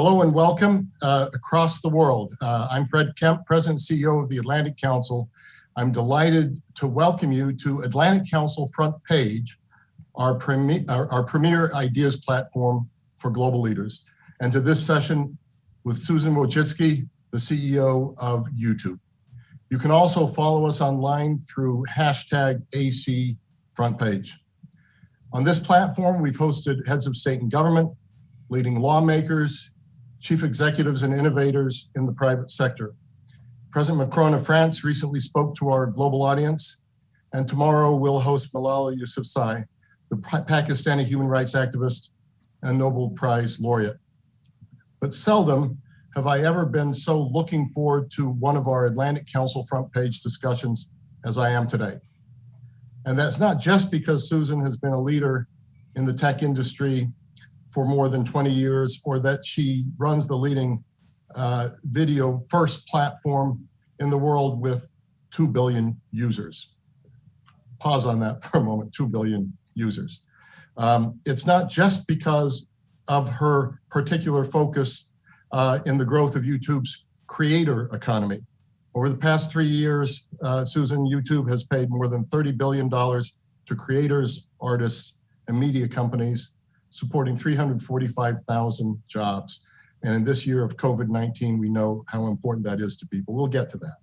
Hello and welcome across the world. I'm Fred Kemp, President and CEO of the Atlantic Council. I'm delighted to welcome you to Atlantic Council Front Page, our premier ideas platform for global leaders, and to this session with Susan Wojcicki, the CEO of YouTube. You can also follow us online through #AC Front Page. On this platform, we've hosted heads of state and government, leading lawmakers, chief executives and innovators in the private sector. President Macron of France recently spoke to our global audience, and tomorrow we'll host Malala Yousafzai, the Pakistani human rights activist and Nobel Prize laureate. But seldom have I ever been so looking forward to one of our Atlantic Council front page discussions as I am today. And that's not just because Susan has been a leader in the tech industry for more than 20 years, or that she runs the leading video first platform in the world with 2 billion users. Pause on that for a moment, 2 billion users. It's not just because of her particular focus in the growth of YouTube's creator economy. Over the past 3 years, Susan, YouTube has paid more than $30 billion to creators, artists, and media companies, supporting 345,000 jobs. And in this year of COVID-19, we know how important that is to people. We'll get to that.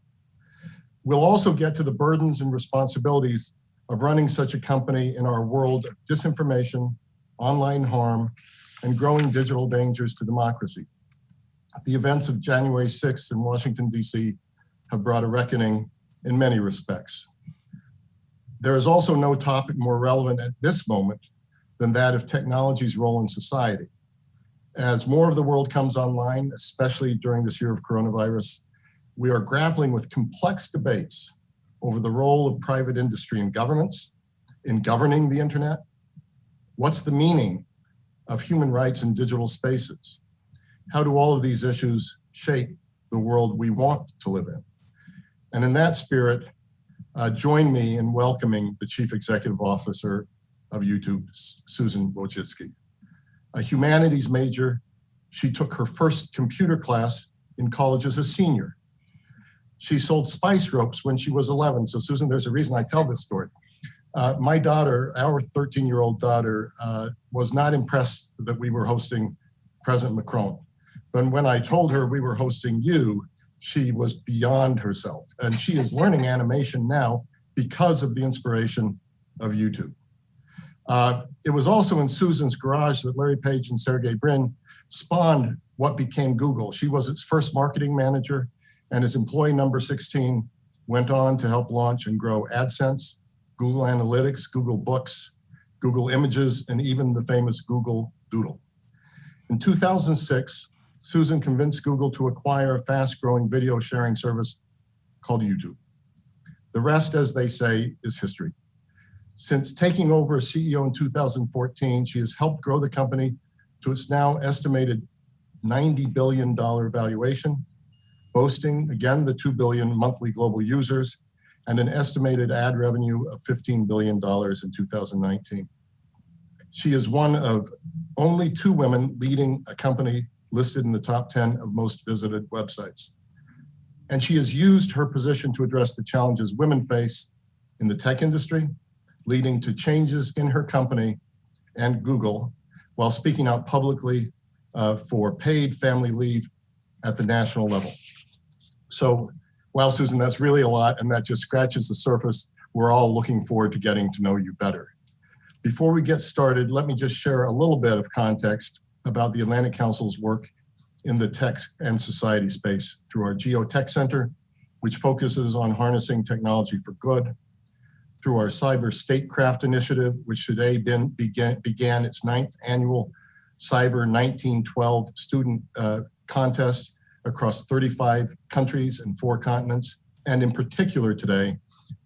We'll also get to the burdens and responsibilities of running such a company in our world of disinformation, online harm, and growing digital dangers to democracy. The events of January 6th in Washington, D.C. have brought a reckoning in many respects. There is also no topic more relevant at this moment than that of technology's role in society. As more of the world comes online, especially during this year of coronavirus, we are grappling with complex debates over the role of private industry and governments in governing the internet. What's the meaning of human rights in digital spaces? How do all of these issues shape the world we want to live in? And in that spirit, join me in welcoming the Chief Executive Officer of YouTube, Susan Wojcicki. A humanities major, she took her first computer class in college as a senior. She sold spice ropes when she was 11. So Susan, there's a reason I tell this story. My daughter, our 13-year-old daughter, was not impressed that we were hosting President Macron. But when I told her we were hosting you, she was beyond herself. And she is learning animation now because of the inspiration of YouTube. It was also in Susan's garage that Larry Page and Sergey Brin spawned what became Google. She was its first marketing manager, and as employee number 16 went on to help launch and grow AdSense, Google Analytics, Google Books, Google Images, and even the famous Google Doodle. In 2006, Susan convinced Google to acquire a fast-growing video sharing service called YouTube. The rest, as they say, is history. Since taking over as CEO in 2014, she has helped grow the company to its now estimated $90 billion valuation, boasting, again, the 2 billion monthly global users and an estimated ad revenue of $15 billion in 2019. She is one of only 2 women leading a company listed in the top 10 of most visited websites. And she has used her position to address the challenges women face in the tech industry, leading to changes in her company and Google, while speaking out publicly for paid family leave at the national level. So, wow, Susan, that's really a lot, and that just scratches the surface. We're all looking forward to getting to know you better. Before we get started, let me just share a little bit of context about the Atlantic Council's work in the tech and society space through our Geotech Center, which focuses on harnessing technology for good, through our Cyber Statecraft Initiative, which today began its 9th annual Cyber 1912 student contest across 35 countries and 4 continents, and in particular today,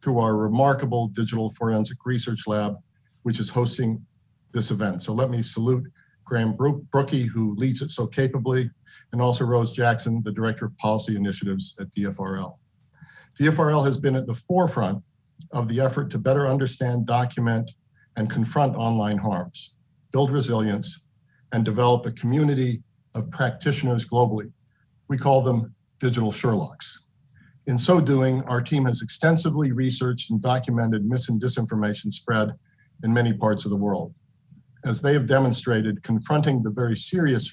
through our remarkable Digital Forensic Research Lab, which is hosting this event. So let me salute Graham Brookie, who leads it so capably, and also Rose Jackson, the Director of Policy Initiatives at DFRL. DFRL has been at the forefront of the effort to better understand, document, and confront online harms, build resilience, and develop a community of practitioners globally. We call them digital Sherlocks. In so doing, our team has extensively researched and documented mis and disinformation spread in many parts of the world. As they have demonstrated, confronting the very serious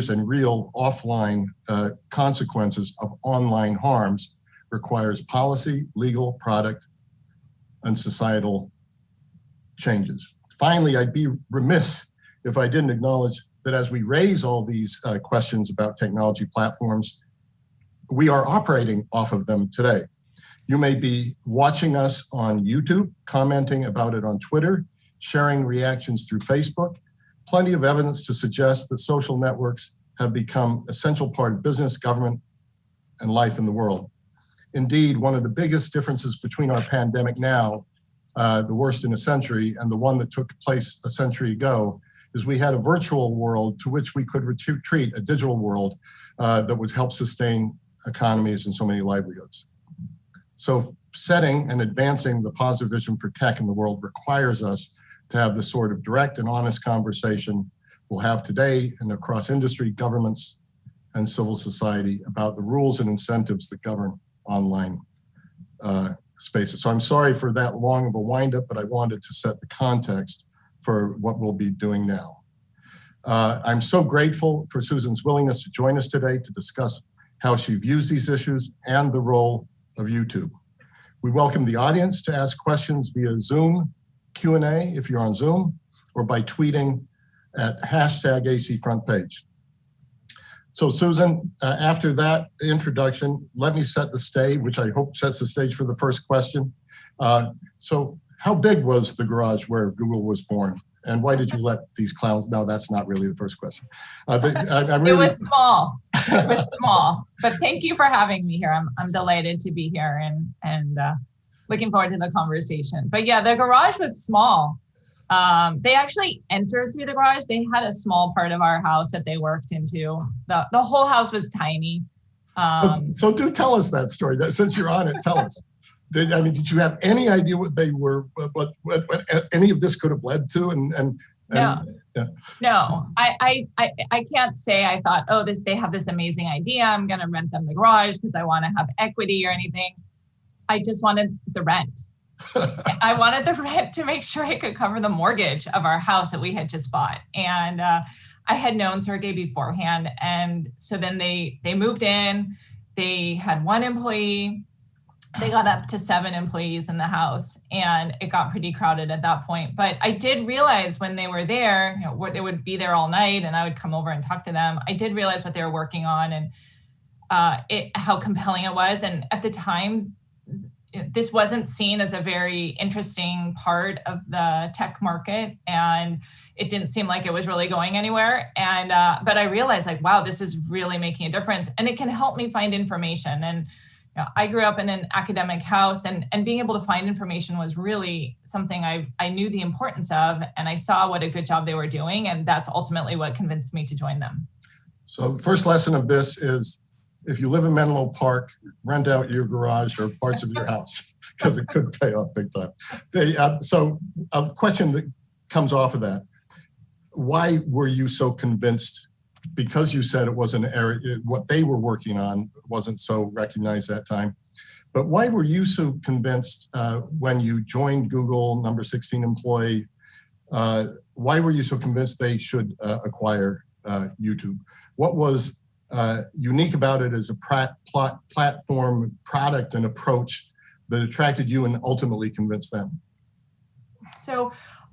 and real offline consequences of online harms requires policy, legal, product, and societal changes. Finally, I'd be remiss if I didn't acknowledge that as we raise all these questions about technology platforms, we are operating off of them today. You may be watching us on YouTube, commenting about it on Twitter, sharing reactions through Facebook. Plenty of evidence to suggest that social networks have become an essential part of business, government, and life in the world. Indeed, one of the biggest differences between our pandemic now, the worst in a century, and the one that took place a century ago, is we had a virtual world to which we could retreat, a digital world that would help sustain economies and so many livelihoods. So setting and advancing the positive vision for tech in the world requires us to have the sort of direct and honest conversation we'll have today and across industry, governments, and civil society about the rules and incentives that govern online spaces. So I'm sorry for that long of a windup, but I wanted to set the context for what we'll be doing now. I'm so grateful for Susan's willingness to join us today to discuss how she views these issues and the role of YouTube. We welcome the audience to ask questions via Zoom Q&A if you're on Zoom, or by tweeting at #ACFrontPage. So Susan, after that introduction, let me set the stage, which I hope sets the stage for the first question. So how big was the garage where Google was born? And why did you let these clowns? No, that's not really the first question. It was small. It was small. But thank you for having me here. I'm delighted to be here and looking forward to the conversation. But yeah, the garage was small. They actually entered through the garage. They had a small part of our house that they worked into. The whole house was tiny. So do tell us that story. Since you're on it, tell us. Did you have any idea what they were, what any of this could have led to? No, I can't say I thought, oh, they have this amazing idea. I'm going to rent them the garage because I want to have equity or anything. I just wanted the rent. I wanted the rent to make sure I could cover the mortgage of our house that we had just bought. And I had known Sergey beforehand. And so then they moved in. They had one employee. They got up to 7 employees in the house, and it got pretty crowded at that point. But I did realize when they were there, they would be there all night, and I would come over and talk to them. I did realize what they were working on and how compelling it was. And at the time, this wasn't seen as a very interesting part of the tech market, and it didn't seem like it was really going anywhere. And but I realized, like, wow, this is really making a difference, and it can help me find information. And I grew up in an academic house, and being able to find information was really something I knew the importance of, and I saw what a good job they were doing, and that's ultimately what convinced me to join them. So the first lesson of this is, if you live in Menlo Park, rent out your garage or parts of your house, because it could pay off big time. So a question that comes off of that, why were you so convinced? Because you said it was an area, what they were working on wasn't so recognized at that time. But why were you so convinced when you joined Google, number 16 employee, why were you so convinced they should acquire YouTube? What was unique about it as a platform, product, and approach that attracted you and ultimately convinced them? So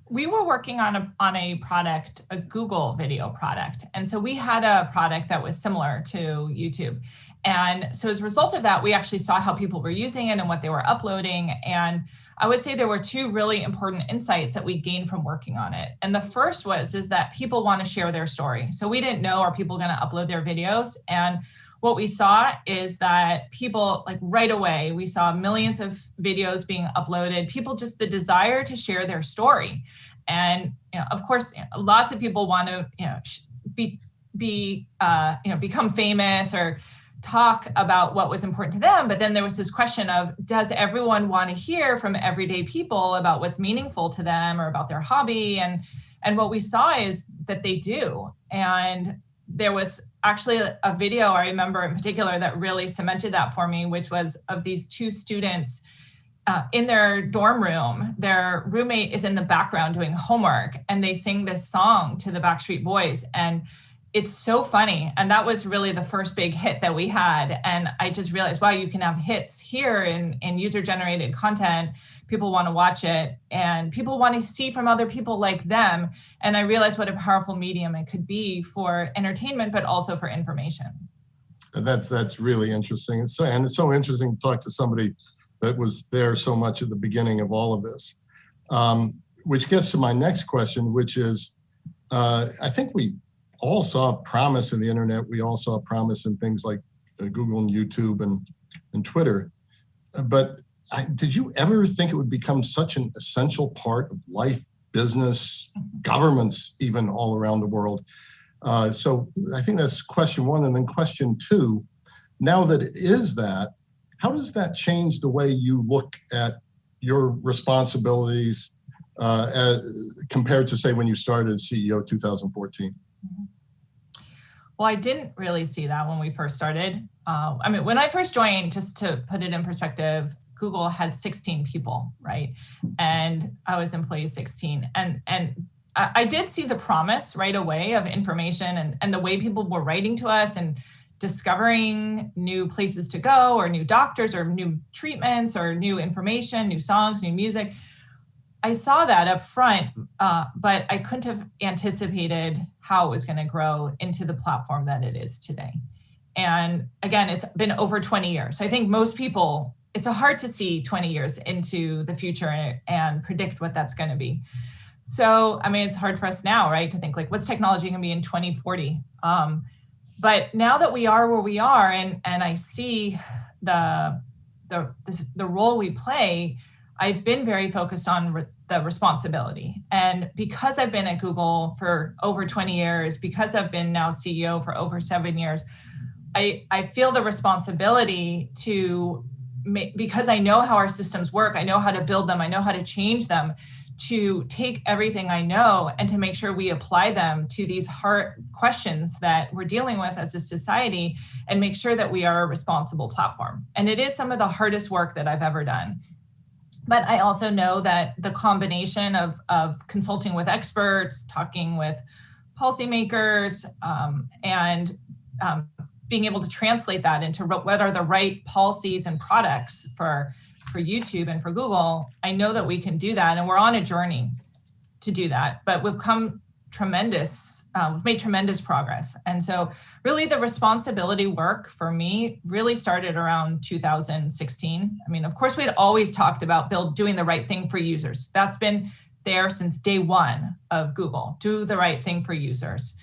we were working on a product, a Google video product. And so we had a product that was similar to YouTube. And so as a result of that, we actually saw how people were using it and what they were uploading. And I would say there were 2 really important insights that we gained from working on it. And the first is that people want to share their story. So we didn't know, are people going to upload their videos? And what we saw is that people, like right away, we saw millions of videos being uploaded, people just the desire to share their story. And of course, lots of people want to become famous or talk about what was important to them. But then there was this question of, does everyone want to hear from everyday people about what's meaningful to them or about their hobby? And And what we saw is that they do. And there was actually a video I remember in particular that really cemented that for me, which was of these two students in their dorm room. Their roommate is in the background doing homework, and they sing this song to the Backstreet Boys. And it's so funny. And that was really the first big hit that we had. And I just realized, wow, you can have hits here in user-generated content. People want to watch it, and people want to see from other people like them. And I realized what a powerful medium it could be for entertainment, but also for information. And that's really interesting. It's so interesting to talk to somebody that was there so much at the beginning of all of this. Which gets to my next question, which is, I think we all saw promise in the internet. We all saw promise in things like Google and YouTube and Twitter. But did you ever think it would become such an essential part of life, business, governments, even all around the world? So I think that's question one. And then question two, now that it is that, how does that change the way you look at your responsibilities compared to, say, when you started as CEO 2014? Well, I didn't really see that when we first started. I mean, when I first joined, just to put it in perspective, Google had 16 people, right? And I was employee 16. And I did see the promise right away of information and the way people were writing to us and discovering new places to go, or new doctors, or new treatments, or new information, new songs, new music. I saw that up front, but I couldn't have anticipated how it was going to grow into the platform that it is today. And again, it's been over 20 years. I think most people, it's hard to see 20 years into the future and predict what that's going to be. So, I mean, it's hard for us now, right, to think like, what's technology going to be in 2040? But now that we are where we are, and I see the role we play, I've been very focused on the responsibility. And because I've been at Google for over 20 years, because I've been now CEO for over 7 years, I feel the responsibility to because I know how our systems work, I know how to build them, I know how to change them, to take everything I know and to make sure we apply them to these hard questions that we're dealing with as a society, and make sure that we are a responsible platform. And it is some of the hardest work that I've ever done. But I also know that the combination of consulting with experts, talking with policymakers, and being able to translate that into what are the right policies and products for YouTube and for Google, I know that we can do that, and we're on a journey to do that. But we've made tremendous progress. And so really the responsibility work for me really started around 2016. I mean, of course, we had always talked about doing the right thing for users. That's been there since day one of Google, do the right thing for users.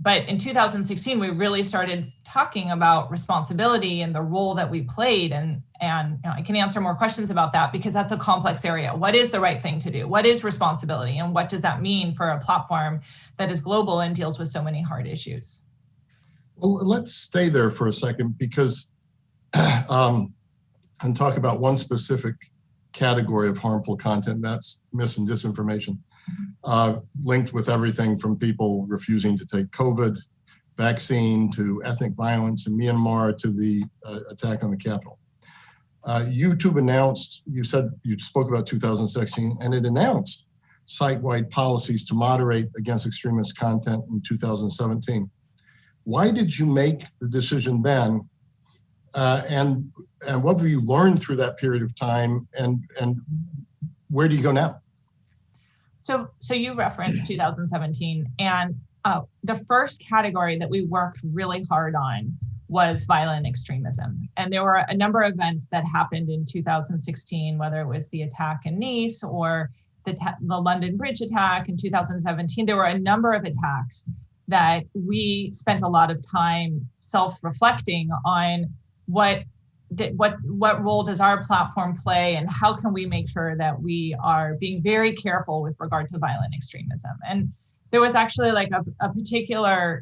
But in 2016, we really started talking about responsibility and the role that we played. And I can answer more questions about that, because that's a complex area. What is the right thing to do? What is responsibility? And what does that mean for a platform that is global and deals with so many hard issues? Well, let's stay there for a second, because and talk about one specific category of harmful content, that's mis and disinformation. Linked with everything from people refusing to take COVID vaccine to ethnic violence in Myanmar to the attack on the Capitol. YouTube announced, you spoke about 2016, and it announced site-wide policies to moderate against extremist content in 2017. Why did you make the decision then? And what have you learned through that period of time, and where do you go now? So you referenced 2017, and the first category that we worked really hard on was violent extremism. And there were a number of events that happened in 2016, whether it was the attack in Nice or the London Bridge attack in 2017. There were a number of attacks that we spent a lot of time self-reflecting on what role does our platform play, and how can we make sure that we are being very careful with regard to violent extremism. And there was actually like a particular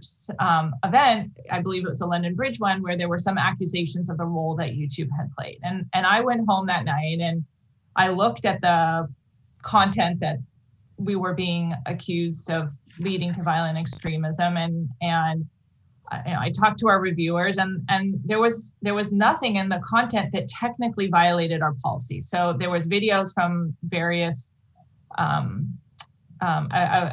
event, I believe it was the London Bridge one, where there were some accusations of the role that YouTube had played. And I went home that night and I looked at the content that we were being accused of leading to violent extremism, and I talked to our reviewers, and there was nothing in the content that technically violated our policy. So there was videos from various, I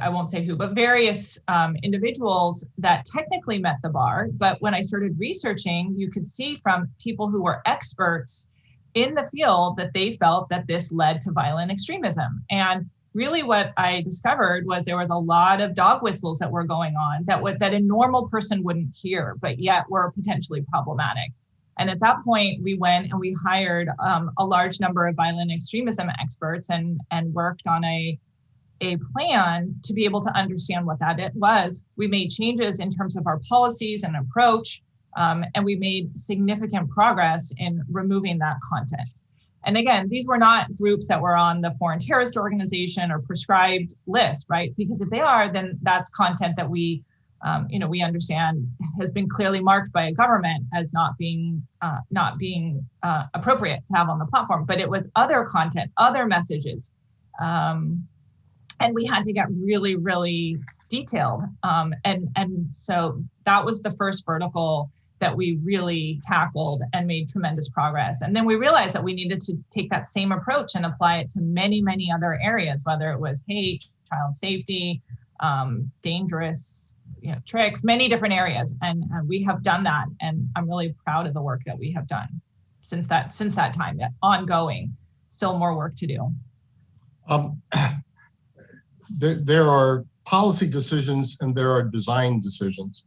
won't say who, but various individuals that technically met the bar. But when I started researching, you could see from people who were experts in the field that they felt that this led to violent extremism. And really what I discovered was there was a lot of dog whistles that were going on that a normal person wouldn't hear, but yet were potentially problematic. And at that point, we went and we hired a large number of violent extremism experts and worked on a plan to be able to understand what that was. We made changes in terms of our policies and approach, and we made significant progress in removing that content. And again, these were not groups that were on the Foreign Terrorist Organization or prescribed list, right? Because if they are, then that's content that we understand has been clearly marked by a government as not being appropriate to have on the platform. But it was other content, other messages, and we had to get really, really detailed. And so that was the first vertical that we really tackled and made tremendous progress. And then we realized that we needed to take that same approach and apply it to many, many other areas, whether it was hate, child safety, dangerous tricks, many different areas. And we have done that. And I'm really proud of the work that we have done since that time, ongoing, still more work to do. There are policy decisions and there are design decisions.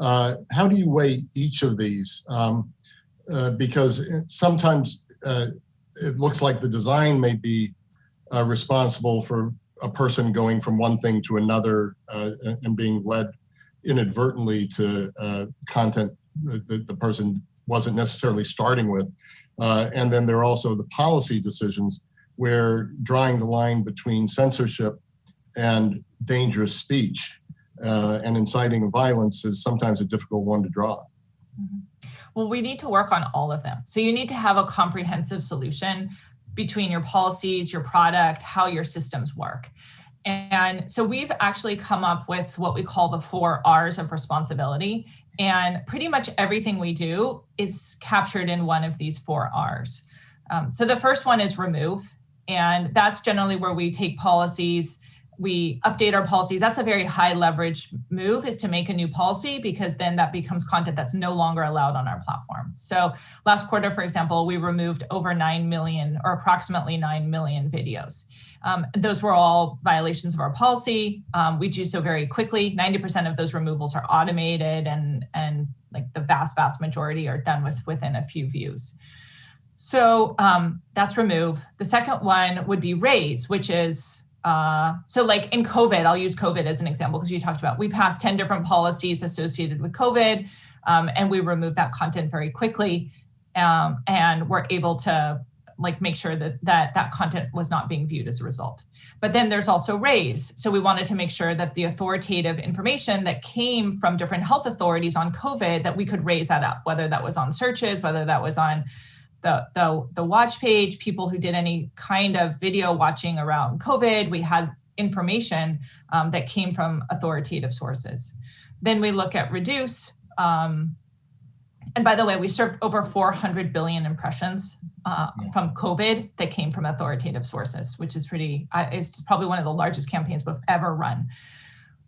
How do you weigh each of these? Because sometimes it looks like the design may be responsible for a person going from one thing to another and being led inadvertently to content that the person wasn't necessarily starting with. And then there are also the policy decisions where drawing the line between censorship and dangerous speech and inciting violence is sometimes a difficult one to draw. Well, we need to work on all of them. So you need to have a comprehensive solution between your policies, your product, how your systems work. And so we've actually come up with what we call the 4 R's of responsibility. And pretty much everything we do is captured in one of these 4 R's. So the first one is remove. And that's generally where we take policies, we update our policies. That's a very high leverage move, is to make a new policy, because then that becomes content that's no longer allowed on our platform. So last quarter, for example, we removed over 9 million or approximately 9 million videos. Those were all violations of our policy. We do so very quickly. 90% of those removals are automated, and like the vast majority are done within a few views. So that's remove. The second one would be raise, which is, so like in COVID, I'll use COVID as an example because you talked about, we passed 10 different policies associated with COVID, and we removed that content very quickly, and we're able to make sure that content was not being viewed as a result. But then there's also raise. So we wanted to make sure that the authoritative information that came from different health authorities on COVID, that we could raise that up, whether that was on searches, whether that was on the watch page, people who did any kind of video watching around COVID. We had information that came from authoritative sources. Then we look at reduce. And by the way, we served over 400 billion impressions from COVID that came from authoritative sources, which is it's probably one of the largest campaigns we've ever run.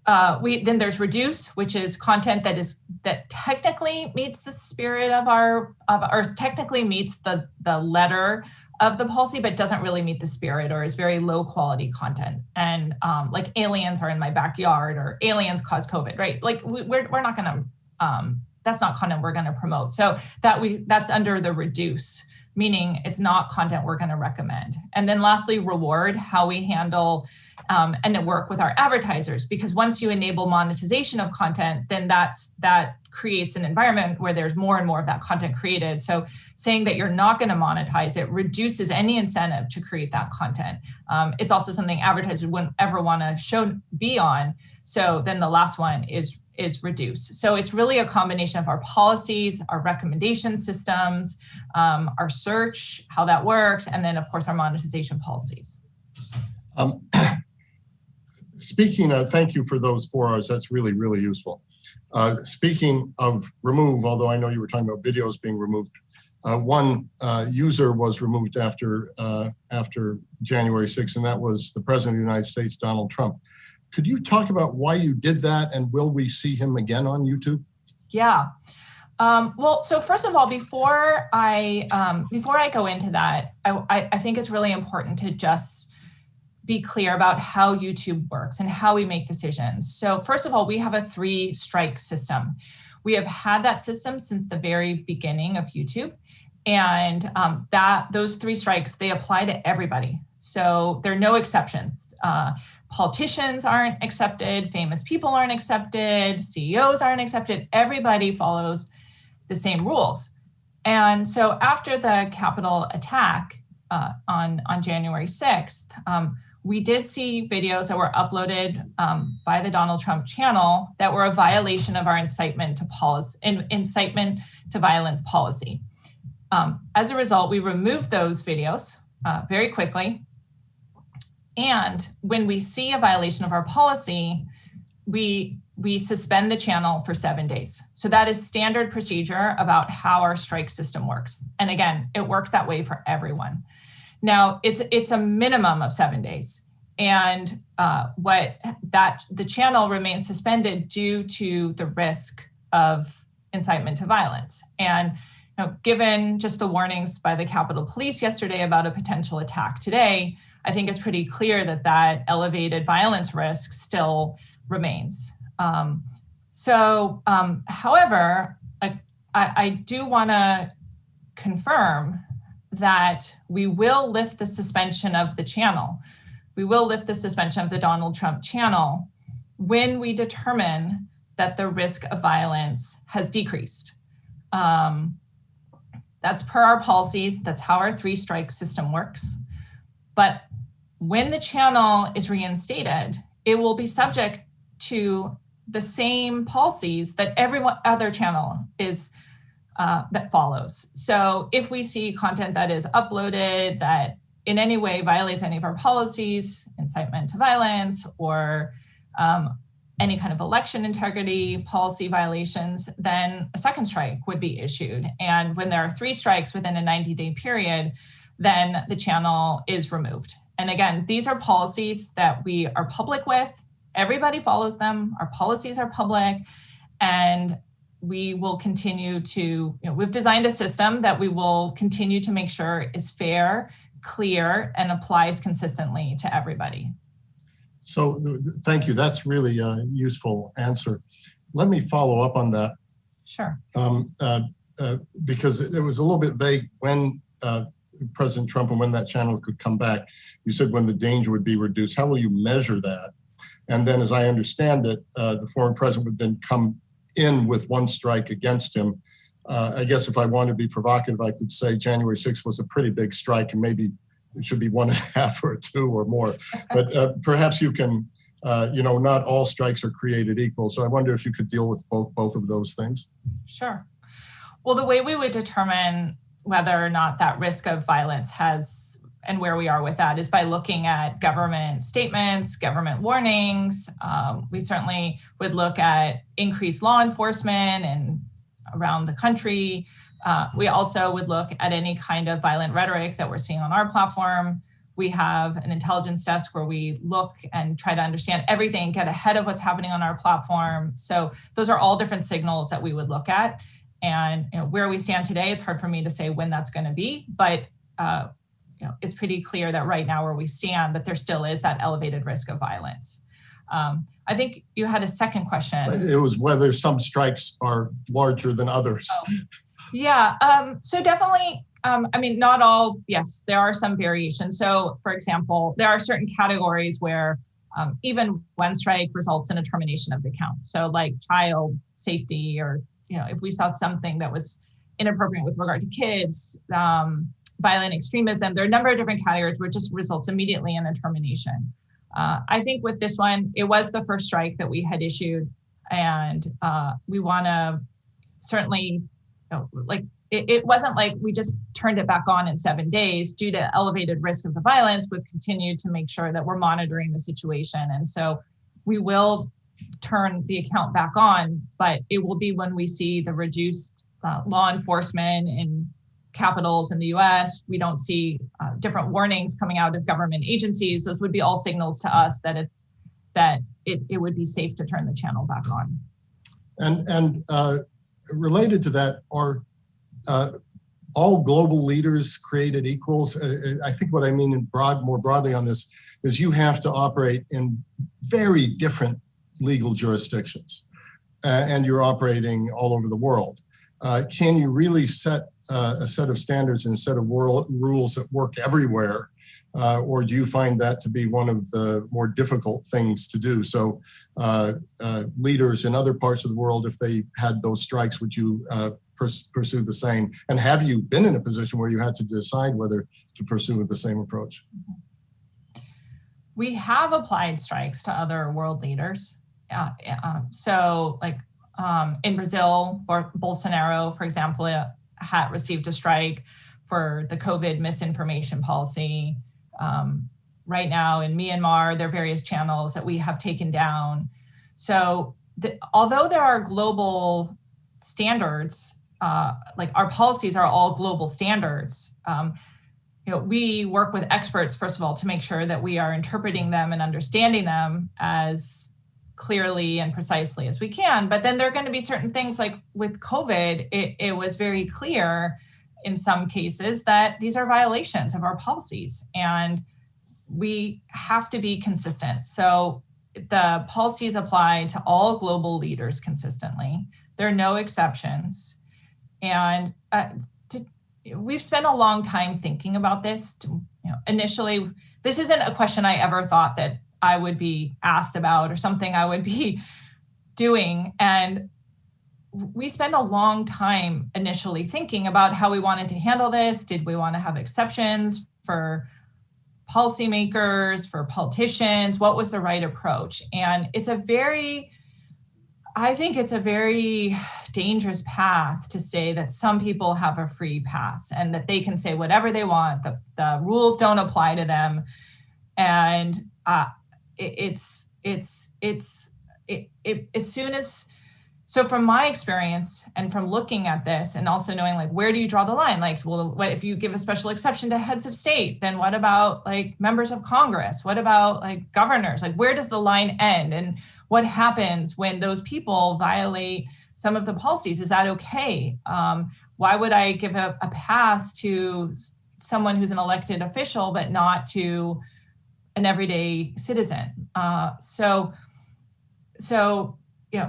Then there's reduce, which is content that technically meets the spirit of or technically meets the letter of the policy, but doesn't really meet the spirit, or is very low quality content. And like aliens are in my backyard, or aliens caused COVID, right? Like we're not going to, that's not content we're going to promote. So that's under the reduce, meaning it's not content we're going to recommend. And then lastly, reward, how we handle and work with our advertisers, because once you enable monetization of content, then that creates an environment where there's more and more of that content created. So saying that you're not going to monetize it reduces any incentive to create that content. It's also something advertisers wouldn't ever want to be on. So then the last one is reduce. So it's really a combination of our policies, our recommendation systems, our search, how that works, and then of course our monetization policies. Speaking of, thank you for those 4 hours. That's really, really useful. Speaking of remove, although I know you were talking about videos being removed, one user was removed after January 6th, and that was the President of the United States, Donald Trump. Could you talk about why you did that, and will we see him again on YouTube? Yeah. Well, so first of all, before I go into that, I think it's really important to just be clear about how YouTube works and how we make decisions. So first of all, we have a 3-strike system. We have had that system since the very beginning of YouTube. And those 3 strikes, they apply to everybody. So there are no exceptions. Politicians aren't accepted, famous people aren't accepted, CEOs aren't accepted. Everybody follows the same rules. And so after the Capitol attack on January 6th, we did see videos that were uploaded by the Donald Trump channel that were a violation of our incitement to violence policy. As a result, we removed those videos very quickly. And when we see a violation of our policy, we suspend the channel for 7 days. So that is standard procedure about how our strike system works. And again, it works that way for everyone. Now, it's a minimum of 7 days. And the channel remains suspended due to the risk of incitement to violence. And given just the warnings by the Capitol Police yesterday about a potential attack today, I think it's pretty clear that elevated violence risk still remains. However, I do want to confirm that we will lift the suspension of the channel. We will lift the suspension of the Donald Trump channel when we determine that the risk of violence has decreased. That's per our policies. That's how our 3-strike system works. But when the channel is reinstated, it will be subject to the same policies that every other channel is that follows. So if we see content that is uploaded that in any way violates any of our policies, incitement to violence, or any kind of election integrity policy violations, then a 2nd strike would be issued. And when there are 3 strikes within a 90-day period, then the channel is removed. And again, these are policies that we are public with. Everybody follows them. Our policies are public. And we will continue to, we've designed a system that we will continue to make sure is fair, clear, and applies consistently to everybody. So thank you. That's really a useful answer. Let me follow up on that. Sure. Because it was a little bit vague when President Trump and when that channel could come back. You said when the danger would be reduced. How will you measure that? And then, as I understand it, the former president would then come in with 1 strike against him. I guess if I wanted to be provocative, I could say January 6th was a pretty big strike, and maybe it should be 1.5 or 2 or more. But perhaps you can, not all strikes are created equal. So I wonder if you could deal with both of those things. Sure. Well, the way we would determine whether or not that risk of violence has and where we are with that is by looking at government statements, government warnings. We certainly would look at increased law enforcement and around the country. We also would look at any kind of violent rhetoric that we're seeing on our platform. We have an intelligence desk where we look and try to understand everything, get ahead of what's happening on our platform. So those are all different signals that we would look at. And where we stand today, it's hard for me to say when that's going to be, but it's pretty clear that right now where we stand, that there still is that elevated risk of violence. I think you had a second question. It was whether some strikes are larger than others. Oh. Yeah, so definitely, not all, yes, there are some variations. So for example, there are certain categories where even 1 strike results in a termination of the count. So like child safety, or, if we saw something that was inappropriate with regard to kids, violent extremism, there are a number of different categories where it just results immediately in a termination. I think with this one, it was the 1st strike that we had issued, and we want to certainly, it wasn't like we just turned it back on in 7 days due to elevated risk of the violence. We've continued to make sure that we're monitoring the situation. And so we will turn the account back on, but it will be when we see the reduced law enforcement in capitals in the US. We don't see different warnings coming out of government agencies. Those would be all signals to us that it would be safe to turn the channel back on. And related to that, are all global leaders created equals? I think what I mean more broadly on this is you have to operate in very different legal jurisdictions, and you're operating all over the world. Can you really set a set of standards and a set of rules that work everywhere? Or do you find that to be one of the more difficult things to do? So leaders in other parts of the world, if they had those strikes, would you pursue the same? And have you been in a position where you had to decide whether to pursue the same approach? We have applied strikes to other world leaders. So like in Brazil, Bolsonaro, for example, had received a strike for the COVID misinformation policy. Right now in Myanmar, there are various channels that we have taken down. So although there are global standards, like our policies are all global standards, we work with experts, first of all, to make sure that we are interpreting them and understanding them as clearly and precisely as we can. But then there are going to be certain things like with COVID, it was very clear in some cases that these are violations of our policies and we have to be consistent. So the policies apply to all global leaders consistently. There are no exceptions. And we've spent a long time thinking about this. Initially, this isn't a question I ever thought that I would be asked about or something I would be doing. And we spent a long time initially thinking about how we wanted to handle this. Did we want to have exceptions for policymakers, for politicians? What was the right approach? And I think it's a very dangerous path to say that some people have a free pass and that they can say whatever they want. The rules don't apply to them. And so from my experience and from looking at this and also knowing like, where do you draw the line? Like, well, what if you give a special exception to heads of state, then what about like members of Congress? What about like governors? Like, where does the line end? And what happens when those people violate some of the policies? Is that okay? Why would I give a pass to someone who's an elected official, but not to an everyday citizen? So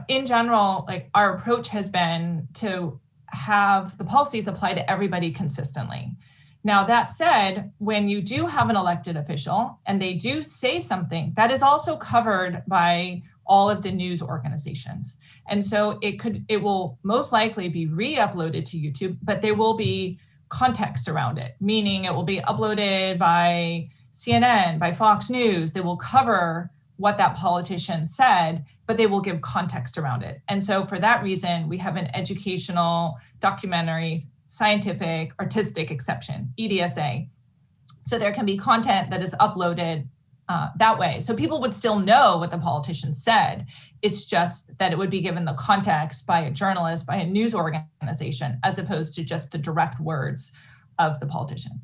in general, like our approach has been to have the policies apply to everybody consistently. Now, that said, when you do have an elected official and they do say something, that is also covered by all of the news organizations. And so it will most likely be re-uploaded to YouTube, but there will be context around it, meaning it will be uploaded by CNN, by Fox News. They will cover what that politician said, but they will give context around it. And so for that reason, we have an educational, documentary, scientific, artistic exception, EDSA. So there can be content that is uploaded that way. So people would still know what the politician said. It's just that it would be given the context by a journalist, by a news organization, as opposed to just the direct words of the politician.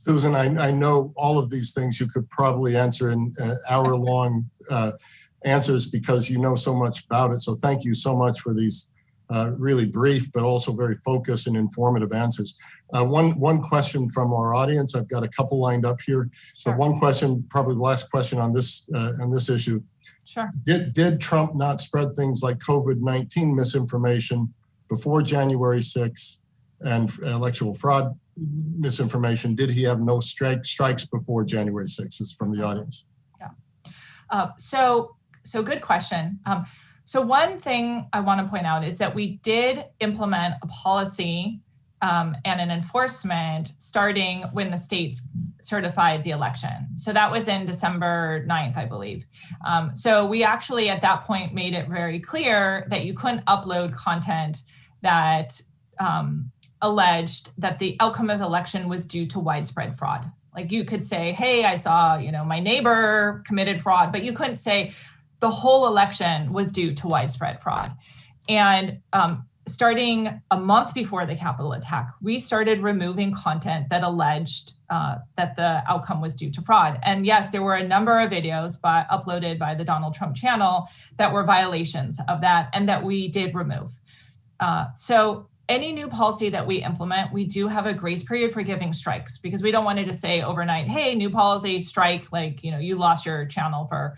Susan, I know all of these things you could probably answer in hour-long answers because you know so much about it. So thank you so much for these really brief, but also very focused and informative answers. One question from our audience. I've got a couple lined up here. Sure. But one question, probably the last question on this issue. Sure. Did Trump not spread things like COVID-19 misinformation before January 6th and electoral fraud misinformation? Did he have no strikes before January 6th? This is from the audience. Yeah. So good question. So one thing I want to point out is that we did implement a policy and an enforcement starting when the states certified the election. So that was in December 9th, I believe. So we actually at that point made it very clear that you couldn't upload content that alleged that the outcome of the election was due to widespread fraud. Like you could say, hey, I saw, my neighbor committed fraud, but you couldn't say the whole election was due to widespread fraud. And starting a month before the Capitol attack, we started removing content that alleged that the outcome was due to fraud. And yes, there were a number of videos uploaded by the Donald Trump channel that were violations of that and that we did remove. So any new policy that we implement, we do have a grace period for giving strikes because we don't want it to say overnight, hey, new policy, strike, you lost your channel for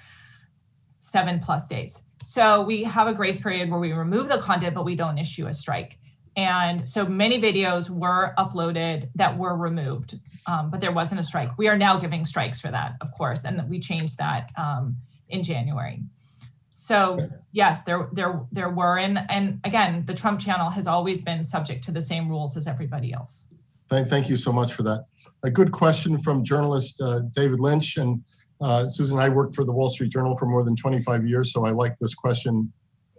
7+ days. So we have a grace period where we remove the content, but we don't issue a strike. And so many videos were uploaded that were removed, but there wasn't a strike. We are now giving strikes for that, of course, and we changed that in January. So yes, there were, and again, the Trump channel has always been subject to the same rules as everybody else. Thank you so much for that. A good question from journalist David Lynch. And Susan, I worked for the Wall Street Journal for more than 25 years, so I like this question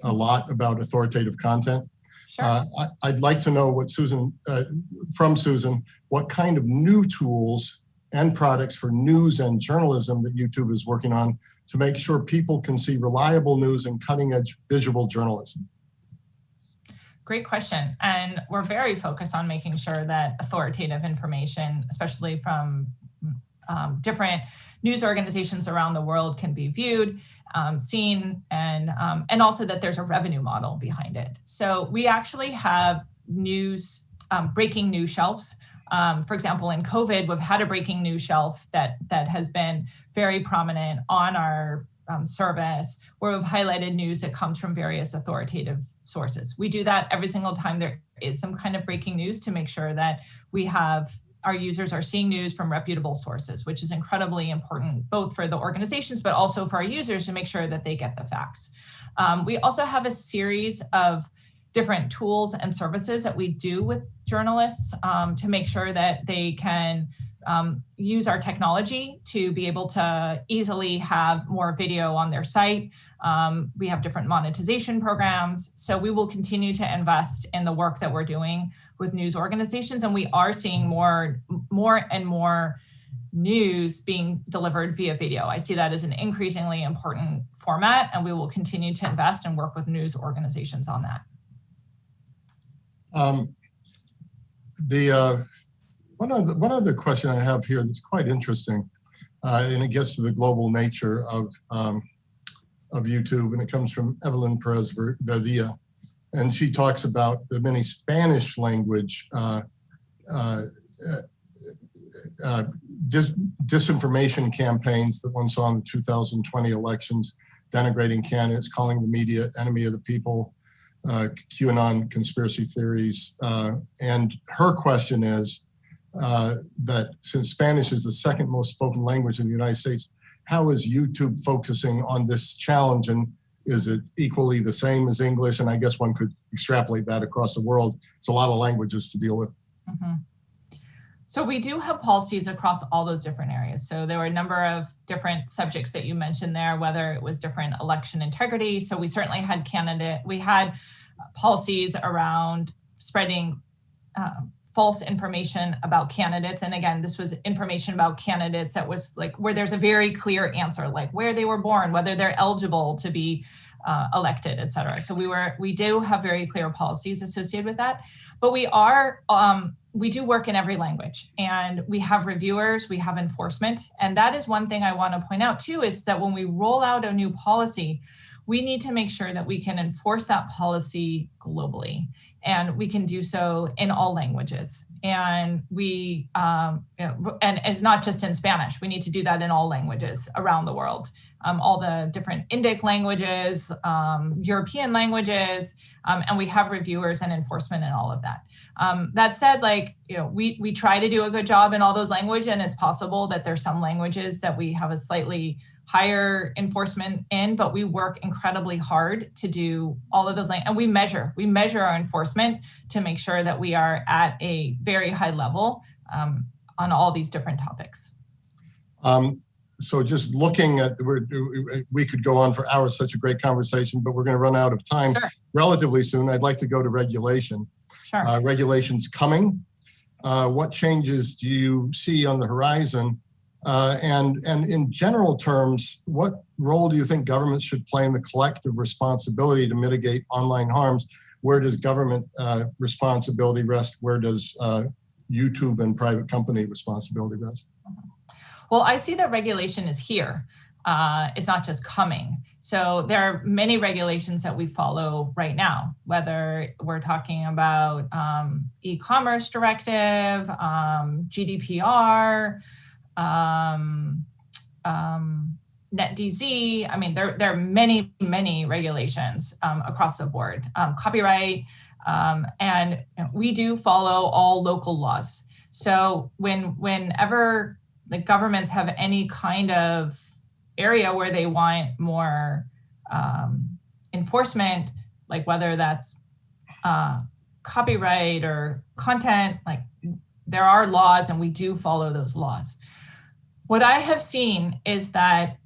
a lot about authoritative content. Sure. I'd like to know from Susan, what kind of new tools and products for news and journalism that YouTube is working on to make sure people can see reliable news and cutting-edge visual journalism. Great question. And we're very focused on making sure that authoritative information, especially from different news organizations around the world, can be viewed, seen, and also that there's a revenue model behind it. So we actually have breaking news shelves. For example, in COVID, we've had a breaking news shelf that has been very prominent on our service, where we've highlighted news that comes from various authoritative sources. We do that every single time there is some kind of breaking news to make sure that our users are seeing news from reputable sources, which is incredibly important, both for the organizations, but also for our users to make sure that they get the facts. We also have a series of different tools and services that we do with journalists to make sure that they can use our technology to be able to easily have more video on their site. We have different monetization programs. So we will continue to invest in the work that we're doing with news organizations. And we are seeing more and more news being delivered via video. I see that as an increasingly important format, and we will continue to invest and work with news organizations on that. One other question I have here that's quite interesting, and it gets to the global nature of YouTube, and it comes from Evelyn Perez Verdilla, and she talks about the many Spanish language disinformation campaigns that one saw in the 2020 elections, denigrating candidates, calling the media enemy of the people, QAnon conspiracy theories. And her question is that since Spanish is the second most spoken language in the United States, how is YouTube focusing on this challenge? And is it equally the same as English? And I guess one could extrapolate that across the world. It's a lot of languages to deal with. Mm-hmm. So we do have policies across all those different areas. So there were a number of different subjects that you mentioned there, whether it was different election integrity. So we certainly had policies around spreading false information about candidates. And again, this was information about candidates that was like where there's a very clear answer, like where they were born, whether they're eligible to be elected, et cetera. So we do have very clear policies associated with that, but we do work in every language, and we have reviewers, we have enforcement. And that is one thing I want to point out too, is that when we roll out a new policy, we need to make sure that we can enforce that policy globally, and we can do so in all languages. And and it's not just in Spanish. We need to do that in all languages around the world, all the different Indic languages, European languages, and we have reviewers and enforcement in all of that. That said, we try to do a good job in all those languages, and it's possible that there's some languages that we have a slightly higher enforcement in, but we work incredibly hard to do all of those, and we measure our enforcement to make sure that we are at a very high level on all these different topics. So just looking at, we could go on for hours, such a great conversation, but we're going to run out of time relatively soon. I'd like to go to regulation. Sure. Regulations coming. What changes do you see on the horizon? And in general terms, what role do you think governments should play in the collective responsibility to mitigate online harms? Where does government responsibility rest? Where does YouTube and private company responsibility rest? Well, I see that regulation is here. It's not just coming. So there are many regulations that we follow right now, whether we're talking about e-commerce directive, GDPR, NetDZ. I mean, there are many, many regulations across the board, copyright, and we do follow all local laws. So whenever the governments have any kind of area where they want more enforcement, like whether that's copyright or content, like there are laws and we do follow those laws. What I have seen is that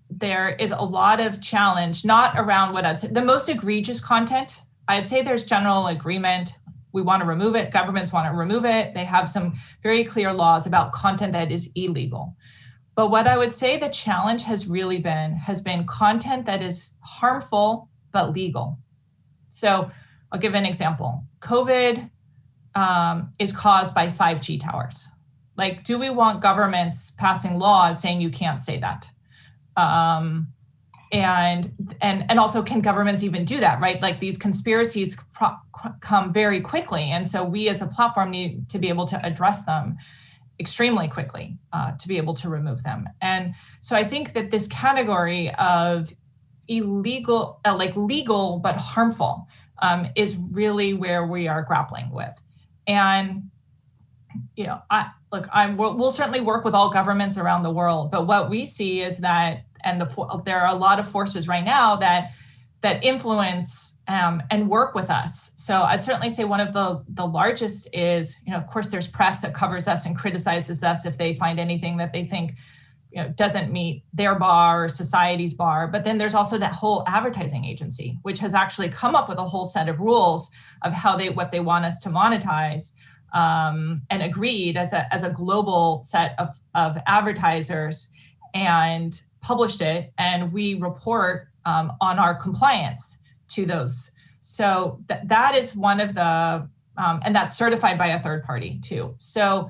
there is a lot of challenge, not around what I'd say, the most egregious content. I'd say there's general agreement. We want to remove it. Governments want to remove it. They have some very clear laws about content that is illegal. But what I would say the challenge has really been content that is harmful but legal. So I'll give an example. COVID is caused by 5G towers. Like, do we want governments passing laws saying you can't say that? And also, can governments even do that, right? Like, these conspiracies come very quickly. And so we as a platform need to be able to address them extremely quickly to be able to remove them. And so I think that this category of illegal, legal but harmful is really where we are grappling with. And, you know, we'll certainly work with all governments around the world, but what we see is that, and there are a lot of forces right now that influence and work with us. So I'd certainly say one of the largest is, you know, of course, there's press that covers us and criticizes us if they find anything that they think, you know, doesn't meet their bar or society's bar. But then there's also that whole advertising agency, which has actually come up with a whole set of rules of what they want us to monetize, and agreed as a global set of advertisers, and published it, and we report on our compliance to those. So that is one of the, and that's certified by a third party too. So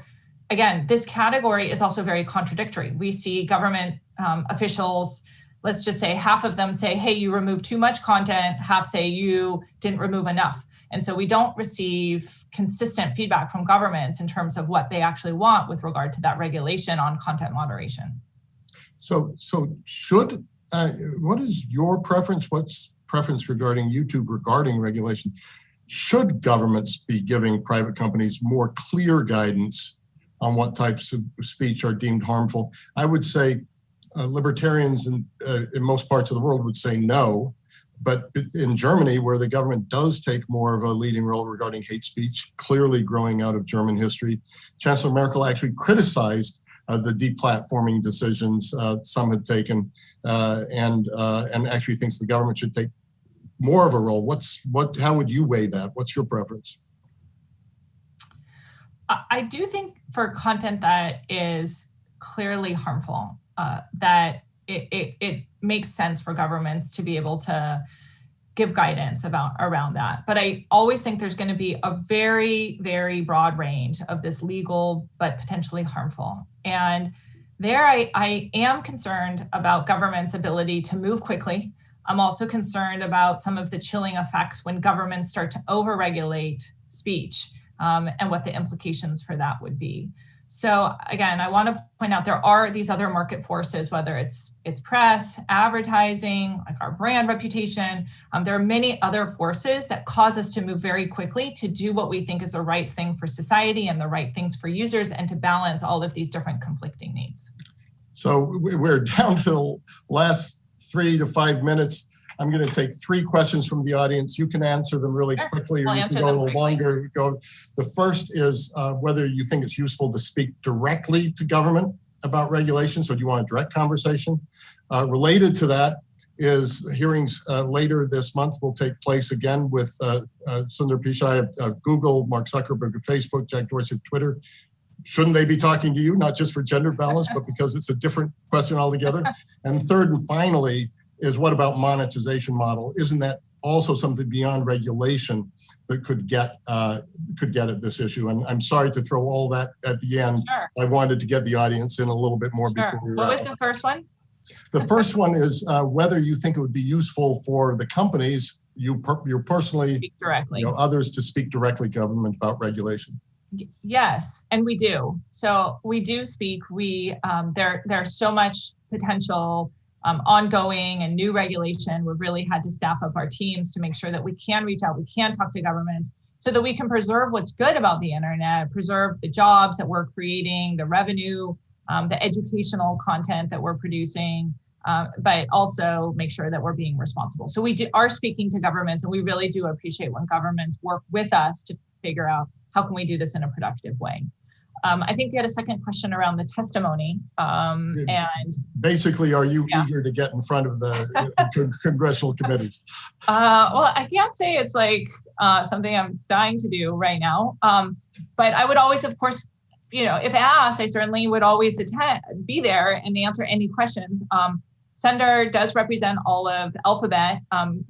again, this category is also very contradictory. We see government officials, let's just say half of them say, hey, you removed too much content, half say you didn't remove enough. And so we don't receive consistent feedback from governments in terms of what they actually want with regard to that regulation on content moderation. So should, what is your preference? What's preference regarding YouTube regarding regulation? Should governments be giving private companies more clear guidance on what types of speech are deemed harmful? I would say libertarians in most parts of the world would say no, but in Germany, where the government does take more of a leading role regarding hate speech, clearly growing out of German history, Chancellor Merkel actually criticized the deplatforming decisions some had taken, and actually thinks the government should take more of a role. How would you weigh that? What's your preference? I do think for content that is clearly harmful, that it makes sense for governments to be able to give guidance around that. But I always think there's going to be a very, very broad range of this legal but potentially harmful. And there I am concerned about government's ability to move quickly. I'm also concerned about some of the chilling effects when governments start to overregulate speech, and what the implications for that would be. So again, I want to point out there are these other market forces, whether it's press, advertising, like our brand reputation. There are many other forces that cause us to move very quickly to do what we think is the right thing for society and the right things for users, and to balance all of these different conflicting needs. So we're down to the last 3 to 5 minutes. I'm going to take 3 questions from the audience. You can answer them really quickly, or you can go a little longer. The first is whether you think it's useful to speak directly to government about regulation. So do you want a direct conversation? Related to that, is hearings later this month will take place again with Sundar Pichai of Google, Mark Zuckerberg of Facebook, Jack Dorsey of Twitter. Shouldn't they be talking to you, not just for gender balance, but because it's a different question altogether? And third and finally is, what about monetization model? Isn't that also something beyond regulation that could get at this issue? And I'm sorry to throw all that at the end. Sure. I wanted to get the audience in a little bit more Sure. before we What wrap was up. the first one? The first one is whether you think it would be useful for the companies, you personally, Speak directly. Others, to speak directly to government about regulation. Yes, and we do. So we do speak. There's so much potential ongoing and new regulation. We've really had to staff up our teams to make sure that we can reach out, we can talk to governments so that we can preserve what's good about the internet, preserve the jobs that we're creating, the revenue, the educational content that we're producing, but also make sure that we're being responsible. So we are speaking to governments, and we really do appreciate when governments work with us to figure out how can we do this in a productive way. I think you had a second question around the testimony. And basically, are you eager to get in front of the congressional committees? Well, I can't say it's like something I'm dying to do right now. But I would always, of course, if asked, I certainly would always be there and answer any questions. Sundar does represent all of Alphabet.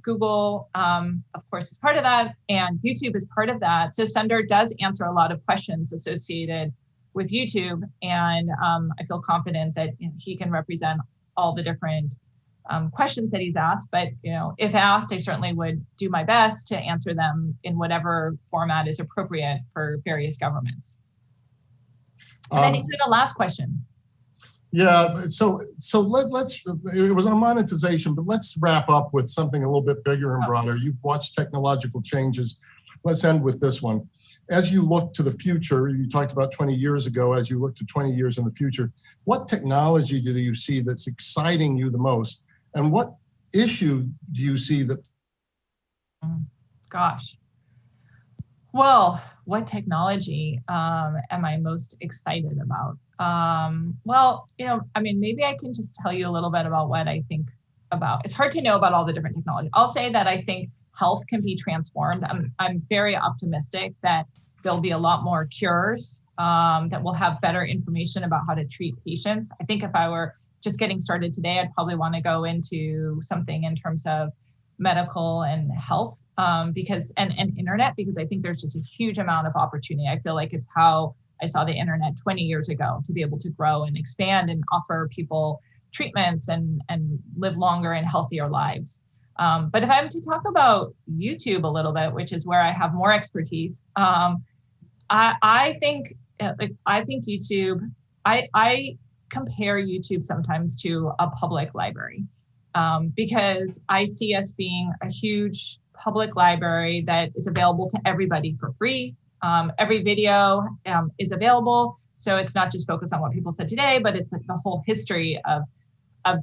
Google, of course, is part of that, and YouTube is part of that. So Sundar does answer a lot of questions associated with YouTube, and I feel confident that he can represent all the different questions that he's asked. But if asked, I certainly would do my best to answer them in whatever format is appropriate for various governments. And then you did a last question. Yeah, so let's, it was on monetization, but let's wrap up with something a little bit bigger and broader. You've watched technological changes. Let's end with this one. As you look to the future, you talked about 20 years ago, as you look to 20 years in the future, what technology do you see that's exciting you the most? And what issue do you see that? Gosh. Well, what technology am I most excited about? Well, maybe I can just tell you a little bit about what I think about. It's hard to know about all the different technology. I'll say that I think health can be transformed. I'm very optimistic that there'll be a lot more cures, that we'll have better information about how to treat patients. I think if I were just getting started today, I'd probably want to go into something in terms of medical and health, because and internet, because I think there's just a huge amount of opportunity. I feel like it's how I saw the internet 20 years ago, to be able to grow and expand and offer people treatments and live longer and healthier lives. But if I'm to talk about YouTube a little bit, which is where I have more expertise, I think YouTube, I compare YouTube sometimes to a public library, because I see us being a huge public library that is available to everybody for free. Every video is available. So it's not just focused on what people said today, but it's like the whole history of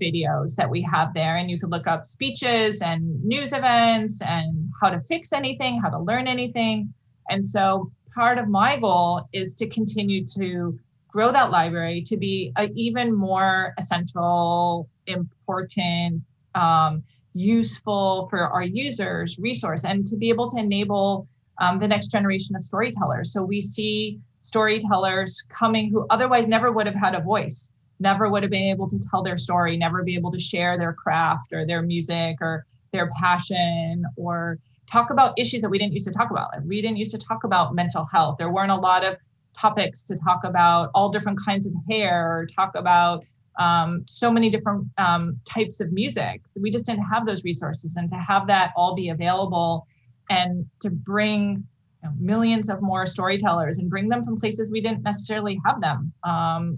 videos that we have there. And you could look up speeches and news events and how to fix anything, how to learn anything. And so part of my goal is to continue to grow that library to be an even more essential, important, useful for our users resource, and to be able to enable the next generation of storytellers. So we see storytellers coming who otherwise never would have had a voice, never would have been able to tell their story, never be able to share their craft or their music or their passion, or talk about issues that we didn't used to talk about. Like, we didn't used to talk about mental health. There weren't a lot of topics to talk about all different kinds of hair, or talk about so many different types of music. We just didn't have those resources, and to have that all be available and to bring millions of more storytellers and bring them from places we didn't necessarily have them.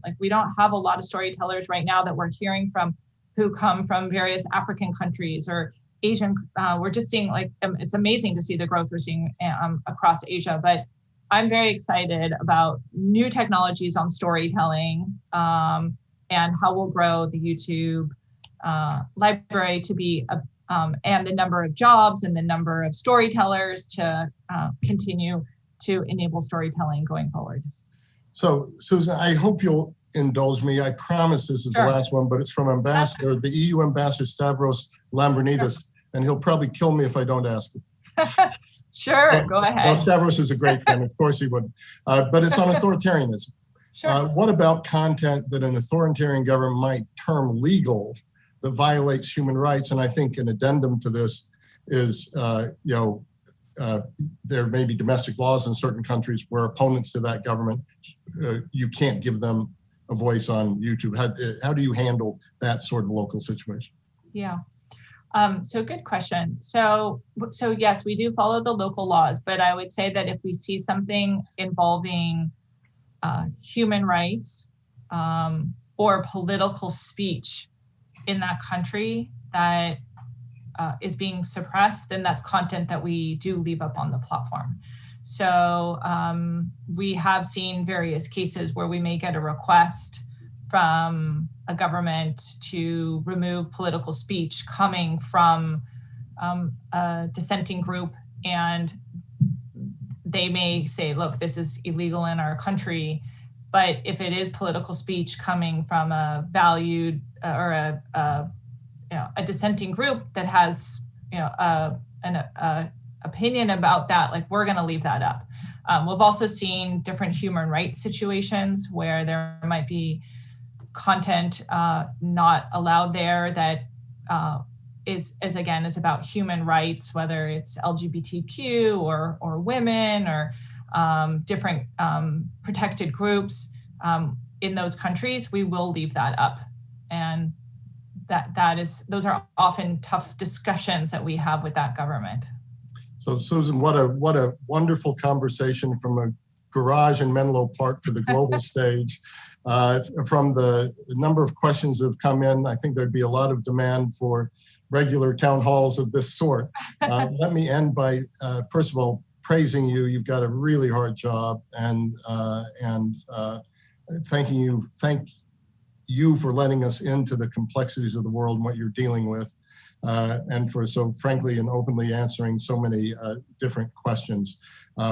Like, we don't have a lot of storytellers right now that we're hearing from who come from various African countries or Asian. We're just seeing, like, it's amazing to see the growth we're seeing across Asia. But I'm very excited about new technologies on storytelling, and how we'll grow the YouTube library to be and the number of jobs and the number of storytellers to continue to enable storytelling going forward. So, Susan, I hope you'll indulge me, I promise this is Sure. the last one, but it's from the EU Ambassador Stavros Lambrinidis, and he'll probably kill me if I don't ask him. Sure, go ahead. Well, Stavros is a great friend, of course he would. But it's on authoritarianism. Sure. What about content that an authoritarian government might term legal that violates human rights? And I think an addendum to this is, there may be domestic laws in certain countries where opponents to that government, you can't give them a voice on YouTube. How do you handle that sort of local situation? Yeah. So good question. So yes, we do follow the local laws, but I would say that if we see something involving human rights or political speech in that country that is being suppressed, then that's content that we do leave up on the platform. So we have seen various cases where we may get a request from a government to remove political speech coming from a dissenting group, and they may say, look, this is illegal in our country. But if it is political speech coming from a valued or a dissenting group that has an opinion about that, like, we're going to leave that up. We've also seen different human rights situations where there might be content not allowed there that is about human rights, whether it's LGBTQ or women or different protected groups in those countries. We will leave that up, and those are often tough discussions that we have with that government. So Susan, what a wonderful conversation from a garage in Menlo Park to the global stage. From the number of questions that have come in, I think there'd be a lot of demand for regular town halls of this sort. Let me end by, first of all, praising you. You've got a really hard job, and thank you for letting us into the complexities of the world and what you're dealing with, and for so frankly and openly answering so many different questions.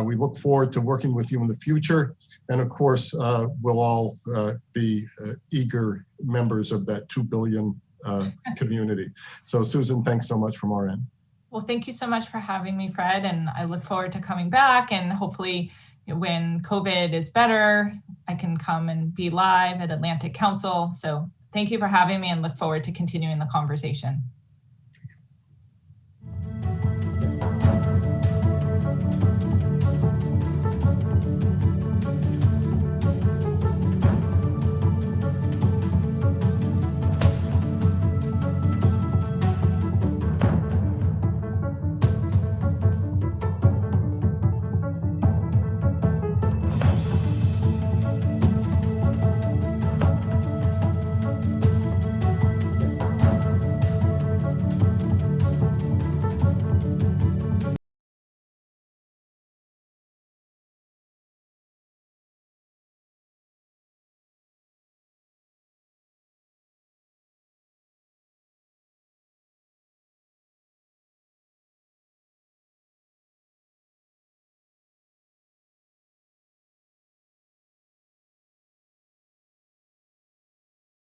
We look forward to working with you in the future, and of course, we'll all be eager members of that 2 billion community. So Susan, thanks so much from our end. Well, thank you so much for having me, Fred, and I look forward to coming back, and hopefully when COVID is better, I can come and be live at Atlantic Council. So thank you for having me, and look forward to continuing the conversation.